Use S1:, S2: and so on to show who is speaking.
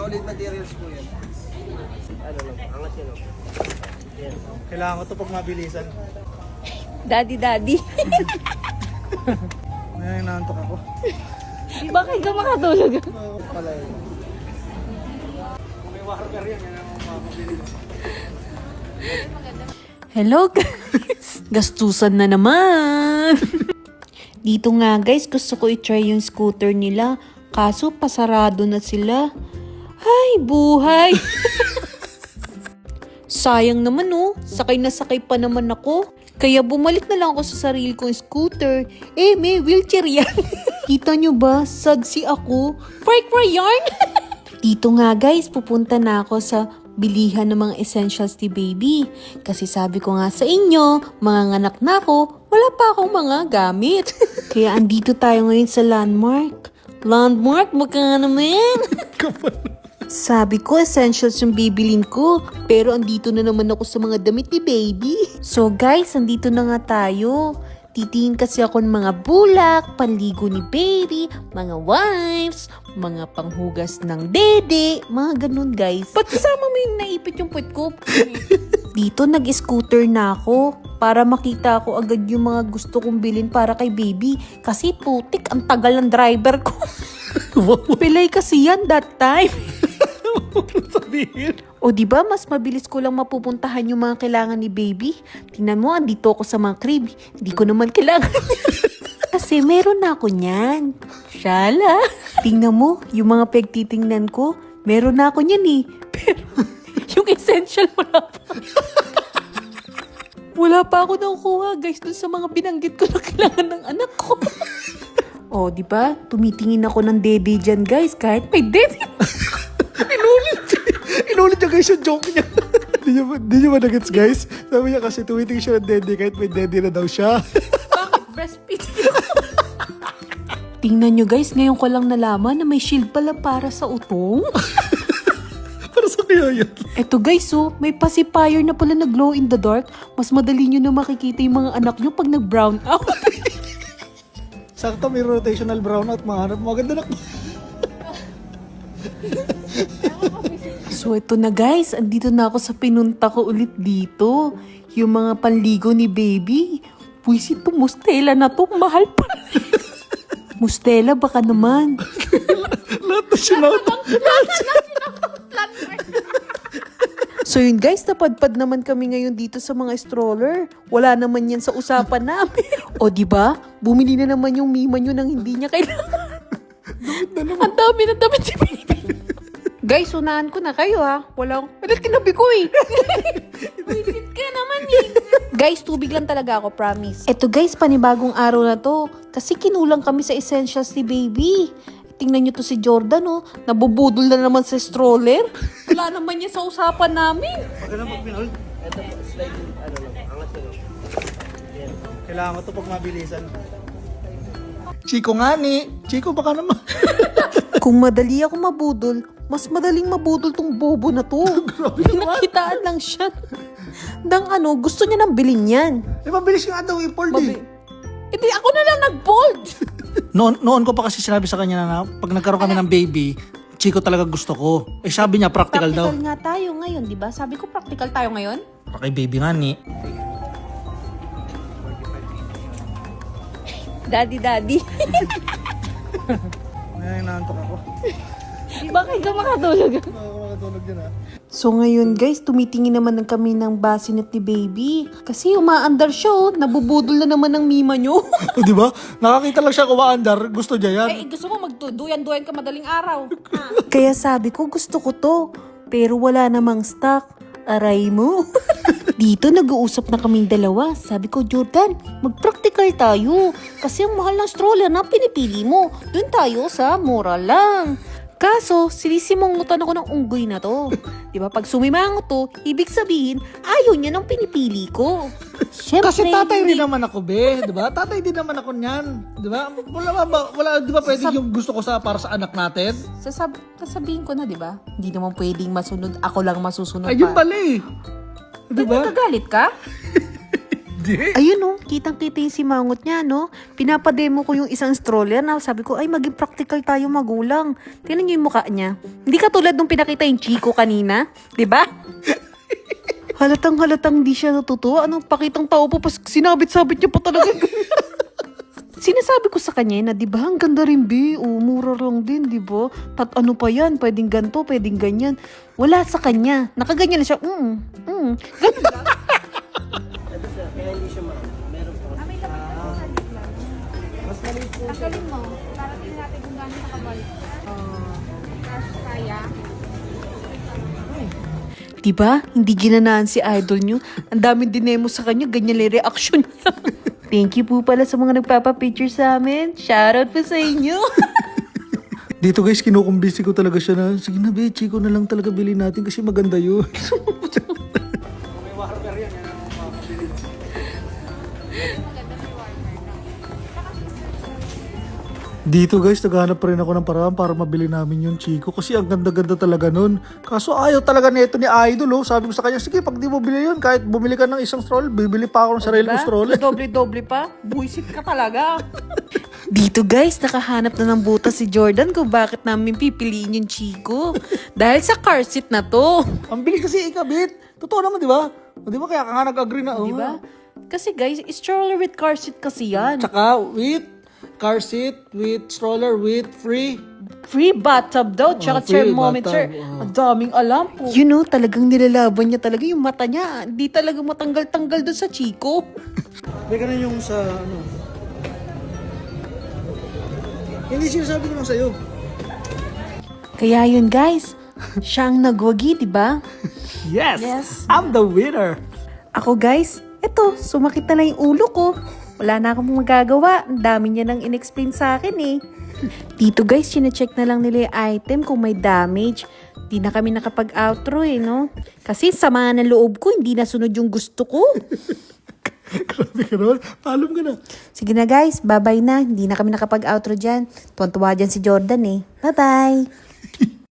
S1: Solid materials po yan. Ano lang, angat yan o. Yan.
S2: Kailangan ko to pag mabilisan.
S3: Daddy.
S2: Ngayon, naantok ako.
S3: Bakit ka makatulog?
S1: Pala yun.
S2: Kung may worker yan, yan ang mabilis.
S3: Hello guys! Gastusan na naman! Dito nga guys, gusto ko i-try yung scooter nila. Kaso pasarado na sila. Ay, buhay! Sayang naman oh, sakay na sakay pa naman ako. Kaya bumalik na lang ako sa sarili kong scooter. Eh, may wheelchair yan. Kita nyo ba? Sagsi ako. Fry yarn! Dito nga guys, pupunta na ako sa bilihan ng mga essentials ni baby. Kasi sabi ko nga sa inyo, mga nganak na ako, wala pa akong mga gamit. Kaya andito tayo ngayon sa Landmark. Landmark, baka naman. Sabi ko, essentials yung bibilin ko. Pero andito na naman ako sa mga damit ni baby. So guys, andito na nga tayo. Titingin kasi ako ng mga bulak, panligo ni baby, mga wipes, mga panghugas ng dede, mga ganun guys. Ba't kasama mo yung naipit yung puwet ko? Dito nag-scooter na ako para makita ko agad yung mga gusto kong bilhin para kay baby. Kasi putik, ang tagal ng driver ko. Pilay kasi yan that time.
S2: Sabihin.
S3: O diba, mas mabilis ko lang mapupuntahan yung mga kailangan ni baby. Tingnan mo, andito ako sa mga crib. Hindi ko naman kailangan. Kasi meron na ako niyan. Shala. Tingnan mo, yung mga pagtitingnan ko, meron na ako niyan eh. Pero yung essential wala pa. Wala pa ako nakukuha guys dun sa mga binanggit ko na kailangan ng anak ko. O diba, tumitingin ako ng dede dyan guys, kahit may dede.
S2: Inulit niya guys yung joke niya. Di niyo ba nagets guys? Sabi niya kasi tumitingin siya ng daddy kahit may daddy na daw siya.
S3: Bakit breastfeeding? Tingnan nyo guys, ngayon ko lang nalaman na may shield pala para sa utong.
S2: Para sa kaya yan.
S3: Eto guys, oh, may pacifier na pala na glow in the dark. Mas madali nyo na makikita yung mga anak nyo pag nag-brown out.
S2: Sakto may rotational brownout. Mahanap mo agad na.
S3: So eto na guys, andito na ako sa pinunta ko ulit dito. Yung mga panligo ni baby. Puisit to, Mustela na to. Mahal pa. Mustela, baka naman.
S2: Lahat na sinaut.
S3: So yun guys, napadpad naman kami ngayon dito sa mga stroller. Wala naman yan sa usapan namin. O diba, bumili na naman yung mima nyo nang hindi niya kailangan. Ang dami na damit si baby. Guys, unahan ko na kayo ha. Walang, tinabi ko eh. Wisit ka naman eh. Guys, tubig lang talaga ako, promise. Eto guys, panibagong araw na to. Kasi kinulang kami sa essentials ni baby. Tingnan nyo to si Jordan, oh. Nabubudol na naman sa stroller. Wala naman niya sa usapan namin.
S2: Maganda pag pinol.
S1: Ito po, sliding, ano lang, angat yan o. Yan.
S2: Kailangan ko to pag mabilisan. Chico nga ni. Chico baka naman.
S3: Kung madali ako mabudol, mas madaling mabudol tong bobo na to. Pinakitaan lang siya. Dang ano, gusto niya nang bilhin yan.
S2: Eh mabilis nga daw i-fold eh.
S3: Hindi, ako na lang nag-bold.
S2: Noon ko pa kasi sinabi sa kanya na pag nagkaroon kami ng baby, Chico talaga gusto ko. Eh sabi niya practical daw.
S3: Practical nga tayo ngayon, di ba? Sabi ko practical tayo ngayon.
S2: Okay baby nga ni.
S3: Daddy.
S2: Ngayon naantok ako.
S3: Bakit ka makatulog?
S2: Makakatulog din ha.
S3: So ngayon guys, tumitingin naman ng kami ng bassinet ni baby. Kasi umaandar siya, oh. Nabubudol na naman ng mima nyo.
S2: O diba? Nakakita lang siya kumaandar. Gusto niya yan.
S3: Gusto mo magduyan-duyan ka madaling araw. Kaya sabi ko, gusto ko to. Pero wala namang stock. Aray mo. Dito nag-uusap na kaming dalawa. Sabi ko, Jordan, mag-practical tayo. Kasi ang mahal ng stroller na pinipili mo. Doon tayo sa mura lang. Kaso, sinisimangutan ako ng unggoy na to. Diba, pag sumimangot to, ibig sabihin, ayaw niya ng pinipili ko. Syempre,
S2: Kasi tatay
S3: hindi-
S2: din naman ako, be. Diba? Tatay din naman ako niyan. Diba? Wala, diba pwede yung gusto ko para sa anak natin?
S3: Sasabihin ko na, di ba? Hindi naman pwedeng masunod. Ako lang masusunod
S2: Ayun
S3: pa.
S2: pala eh. Diba?
S3: Nagagalit ka? Ayun no, kitang-kita yung simangot niya, no? Pinapademo ko yung isang stroller na sabi ko, ay maging practical tayo magulang. Tingnan niyo yung mukha niya. Hindi katulad nung pinakita yung Chico kanina, di ba? Halatang di siya natutuwa. Anong pakitang tao pa, sinabit-sabit niya pa talaga. Sinasabi ko sa kanya na, di ba, ang ganda rin, B. O, mura lang din, di ba? Ano pa yan? Pwedeng ganito, pwedeng ganyan. Wala sa kanya. Nakaganyan na siya. Ganun ba?
S1: Ito sir, kaya hindi siya meron po. Mas maliit po.
S4: Galing mo. Para tingnan natin kung gaano nakabalik. Cash kaya.
S3: Diba? Hindi ginanaan si idol nyo. Ang daming dinemo sa kanya, ganyan lang reaction niya. Thank you po pala sa mga nagpapapicture sa amin. Shoutout po sa inyo.
S2: Dito guys, kinukumbisi ko talaga siya na, sige na be, Chico na lang talaga bilhin natin kasi maganda yun. Dito guys, naghahanap pa rin ako ng paraan para mabili namin yung Chico kasi ang ganda-ganda talaga nun. Kaso ayaw talaga nito ni Idol, oh. Sabi ko sa kanya, sige, pag di mo bili yun, kahit bumili ka ng isang stroller, bibili pa ako ng sarili kong stroller.
S3: Doble-doble pa. Buisit ka talaga. Dito guys, nakahanap na ng butas si Jordan kung bakit namin pipiliin yung Chico. Dahil sa car seat na to.
S2: Ang bilis kasi ikabit. Totoo naman, di ba? O, di ba kaya ka nga nag-agree na, oh.
S3: Di ba? Kasi guys, stroller with car seat kasi yan.
S2: Tsaka with car seat, with stroller, with free.
S3: Free bathtub daw, tsaka
S2: free
S3: thermometer.
S2: bathtub,
S3: Ang daming alam po. You know, talagang nilalaban niya talaga yung mata niya. Hindi talaga matanggal-tanggal doon sa Chico.
S2: May ganun yung sa, ano. Hindi sinasabi ko lang sa'yo.
S3: Kaya yun guys, siyang nagwagi, di ba?
S2: Yes,
S3: Yes.
S2: I'm the winner.
S3: Ako guys, eto, sumakit na lang yung ulo ko. Wala na akong magagawa. Ang dami niya nang in-explain sa akin eh. Dito guys, chinecheck na lang nila yung item kung may damage. Di na kami nakapag-outro eh, no? Kasi sama ng loob ko, hindi nasunod yung gusto ko.
S2: Grabe ka naman. Paalam ka na.
S3: Sige na guys, bye-bye na. Hindi na kami nakapag-outro dyan. Tuwan-tuwa dyan si Jordan eh. Bye-bye!